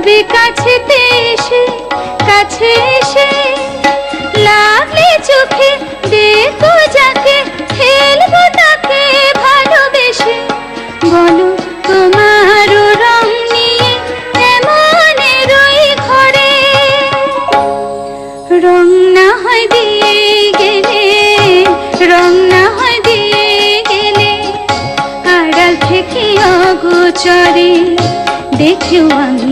তবে কাছেতে এসে কাছে এসে লাগলে চোখে দেখো যাকে ফেলবো তাকে ভালোবেসে। বলো তোমার রং নিয়ে এমন রই ঘরে, রং না হয় দিয়ে গেলে, রং না হয় দিয়ে গেলে আড়াল থেকে অগোচরে দেখেও আমি